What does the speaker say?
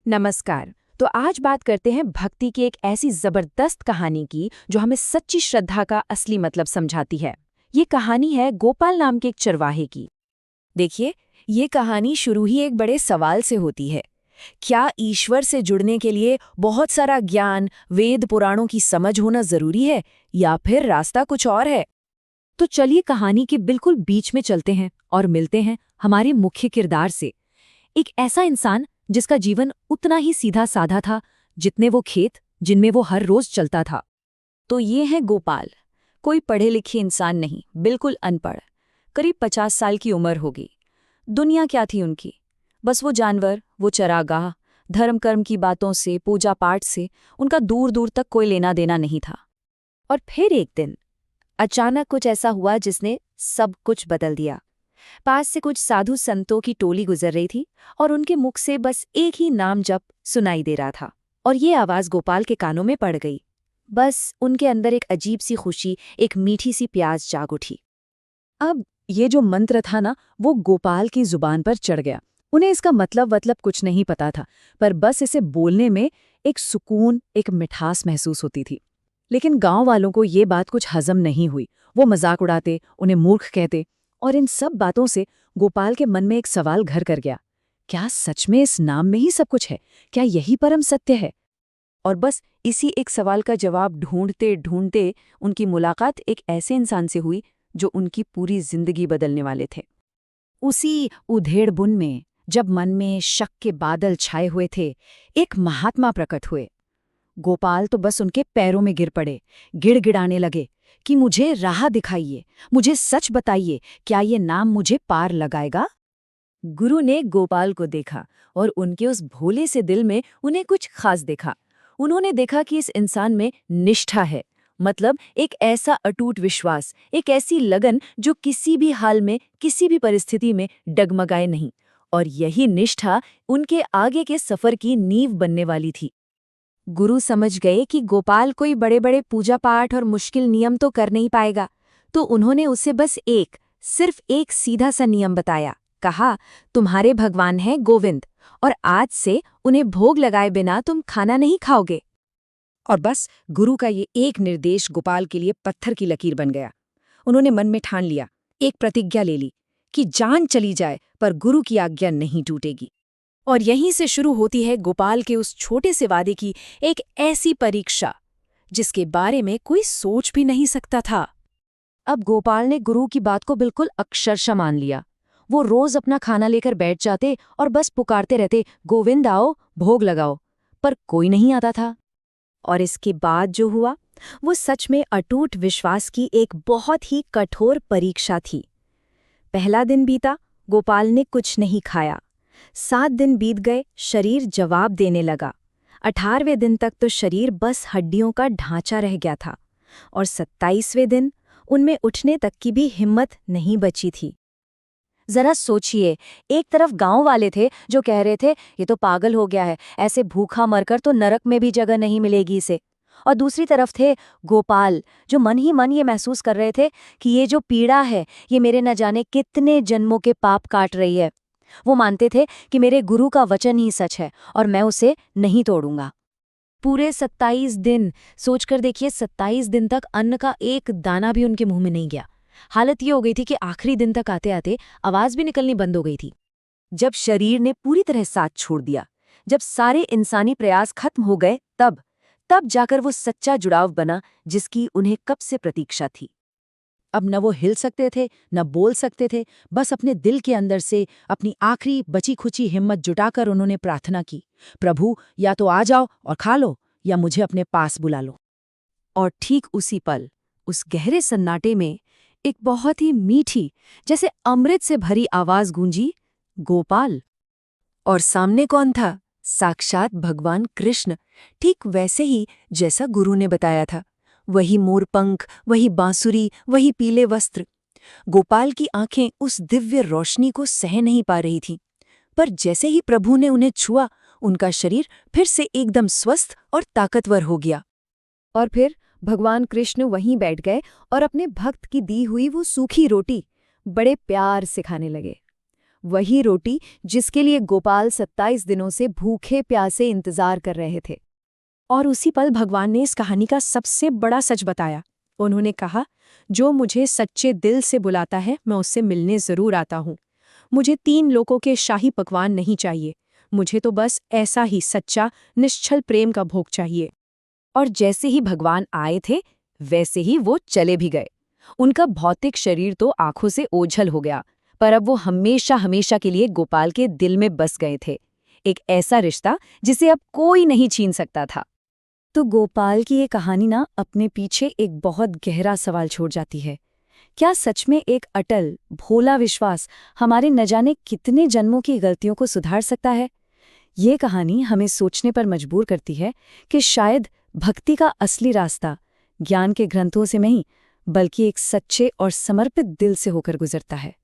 नमस्कार। तो आज बात करते हैं भक्ति की एक ऐसी जबरदस्त कहानी की जो हमें सच्ची श्रद्धा का असली मतलब समझाती है। ये कहानी है गोपाल नाम के एक चरवाहे की। देखिए, ये कहानी शुरू ही एक बड़े सवाल से होती है। क्या ईश्वर से जुड़ने के लिए बहुत सारा ज्ञान, वेद पुराणों की समझ होना जरूरी है, या फिर रास्ता कुछ और है? तो चलिए कहानी के बिल्कुल बीच में चलते हैं और मिलते हैं हमारे मुख्य किरदार से। एक ऐसा इंसान जिसका जीवन उतना ही सीधा साधा था जितने वो खेत जिनमें वो हर रोज चलता था। तो ये है गोपाल। कोई पढ़े लिखे इंसान नहीं, बिल्कुल अनपढ़। करीब 50 साल की उम्र होगी। दुनिया क्या थी उनकी? बस वो जानवर, वो चरागाह, धर्म कर्म की बातों से, पूजा पाठ से उनका दूर दूर तक कोई लेना देना नहीं था। और फिर एक दिन अचानक कुछ ऐसा हुआ जिसने सब कुछ बदल दिया। पास से कुछ साधु संतों की टोली गुजर रही थी और उनके मुख से बस एक ही नाम जप सुनाई दे रहा था। और ये आवाज गोपाल के कानों में पड़ गई। बस उनके अंदर एक अजीब सी खुशी, एक मीठी सी प्यास जाग उठी। अब ये जो मंत्र था ना, वो गोपाल की जुबान पर चढ़ गया। उन्हें इसका मतलब कुछ नहीं पता था, पर बस इसे बोलने में एक सुकून, एक मिठास महसूस होती थी। लेकिन गांव वालों को ये बात कुछ हजम नहीं हुई। वो मजाक उड़ाते, उन्हें मूर्ख कहते, और इन सब बातों से गोपाल के मन में एक सवाल घर कर गया। क्या सच में इस नाम में ही सब कुछ है? क्या यही परम सत्य है? और बस इसी एक सवाल का जवाब ढूंढते ढूंढते उनकी मुलाकात एक ऐसे इंसान से हुई जो उनकी पूरी जिंदगी बदलने वाले थे। उसी उधेड़बुन में, जब मन में शक के बादल छाए हुए थे, एक महात्मा प्रकट हुए। गोपाल तो बस उनके पैरों में गिर पड़े, गिड़गिड़ाने लगे कि मुझे राह दिखाइए, मुझे सच बताइए, क्या ये नाम मुझे पार लगाएगा? गुरु ने गोपाल को देखा और उनके उस भोले से दिल में उन्हें कुछ खास देखा। उन्होंने देखा कि इस इंसान में निष्ठा है, मतलब एक ऐसा अटूट विश्वास, एक ऐसी लगन जो किसी भी हाल में, किसी भी परिस्थिति में डगमगाए नहीं। और यही निष्ठा उनके आगे के सफर की नींव बनने वाली थी। गुरु समझ गए कि गोपाल कोई बड़े बड़े पूजा पाठ और मुश्किल नियम तो कर नहीं पाएगा, तो उन्होंने उसे बस सिर्फ एक सीधा सा नियम बताया। कहा, तुम्हारे भगवान हैं गोविंद, और आज से उन्हें भोग लगाए बिना तुम खाना नहीं खाओगे। और बस गुरु का ये एक निर्देश गोपाल के लिए पत्थर की लकीर बन गया। उन्होंने मन में ठान लिया, एक प्रतिज्ञा ले ली कि जान चली जाए पर गुरु की आज्ञा नहीं टूटेगी। और यहीं से शुरू होती है गोपाल के उस छोटे से वादे की एक ऐसी परीक्षा जिसके बारे में कोई सोच भी नहीं सकता था। अब गोपाल ने गुरु की बात को बिल्कुल अक्षरशः मान लिया। वो रोज अपना खाना लेकर बैठ जाते और बस पुकारते रहते, गोविंद आओ, भोग लगाओ, पर कोई नहीं आता था। और इसके बाद जो हुआ, वो सच में अटूट विश्वास की एक बहुत ही कठोर परीक्षा थी। पहला दिन बीता, गोपाल ने कुछ नहीं खाया। 7 दिन बीत गए, शरीर जवाब देने लगा। 18वें दिन तक तो शरीर बस हड्डियों का ढांचा रह गया था, और 27वें दिन उनमें उठने तक की भी हिम्मत नहीं बची थी। जरा सोचिए, एक तरफ गांव वाले थे जो कह रहे थे ये तो पागल हो गया है, ऐसे भूखा मरकर तो नरक में भी जगह नहीं मिलेगी इसे। और दूसरी तरफ थे गोपाल, जो मन ही मन ये महसूस कर रहे थे कि ये जो पीड़ा है, ये मेरे न जाने कितने जन्मों के पाप काट रही है। वो मानते थे कि मेरे गुरु का वचन ही सच है और मैं उसे नहीं तोड़ूंगा। पूरे 27 दिन, सोचकर देखिए, 27 दिन तक अन्न का एक दाना भी उनके मुंह में नहीं गया। हालत ये हो गई थी कि आखिरी दिन तक आते आते आवाज भी निकलनी बंद हो गई थी। जब शरीर ने पूरी तरह साथ छोड़ दिया, जब सारे इंसानी प्रयास खत्म हो गए, तब जाकर वो सच्चा जुड़ाव बना जिसकी उन्हें कब से प्रतीक्षा थी। अब न वो हिल सकते थे, न बोल सकते थे, बस अपने दिल के अंदर से अपनी आखिरी बची खुची हिम्मत जुटाकर उन्होंने प्रार्थना की, प्रभु या तो आ जाओ और खा लो, या मुझे अपने पास बुला लो। और ठीक उसी पल, उस गहरे सन्नाटे में एक बहुत ही मीठी, जैसे अमृत से भरी आवाज गूंजी, गोपाल। और सामने कौन था? साक्षात भगवान कृष्ण, ठीक वैसे ही जैसा गुरु ने बताया था। वही मोरपंख, वही बांसुरी, वही पीले वस्त्र। गोपाल की आंखें उस दिव्य रोशनी को सह नहीं पा रही थीं, पर जैसे ही प्रभु ने उन्हें छुआ, उनका शरीर फिर से एकदम स्वस्थ और ताकतवर हो गया। और फिर भगवान कृष्ण वहीं बैठ गए और अपने भक्त की दी हुई वो सूखी रोटी बड़े प्यार से खाने लगे। वही रोटी जिसके लिए गोपाल 27 दिनों से भूखे प्यासे इंतजार कर रहे थे। और उसी पल भगवान ने इस कहानी का सबसे बड़ा सच बताया। उन्होंने कहा, जो मुझे सच्चे दिल से बुलाता है मैं उससे मिलने जरूर आता हूँ। मुझे 3 लोगों के शाही पकवान नहीं चाहिए, मुझे तो बस ऐसा ही सच्चा निश्चल प्रेम का भोग चाहिए। और जैसे ही भगवान आए थे वैसे ही वो चले भी गए। उनका भौतिक शरीर तो आंखों से ओझल हो गया, पर अब वो हमेशा हमेशा के लिए गोपाल के दिल में बस गए थे। एक ऐसा रिश्ता जिसे अब कोई नहीं छीन सकता था। तो गोपाल की ये कहानी ना अपने पीछे एक बहुत गहरा सवाल छोड़ जाती है। क्या सच में एक अटल, भोला विश्वास हमारे न जाने कितने जन्मों की गलतियों को सुधार सकता है? ये कहानी हमें सोचने पर मजबूर करती है कि शायद भक्ति का असली रास्ता ज्ञान के ग्रंथों से नहीं, बल्कि एक सच्चे और समर्पित दिल से होकर गुजरता है।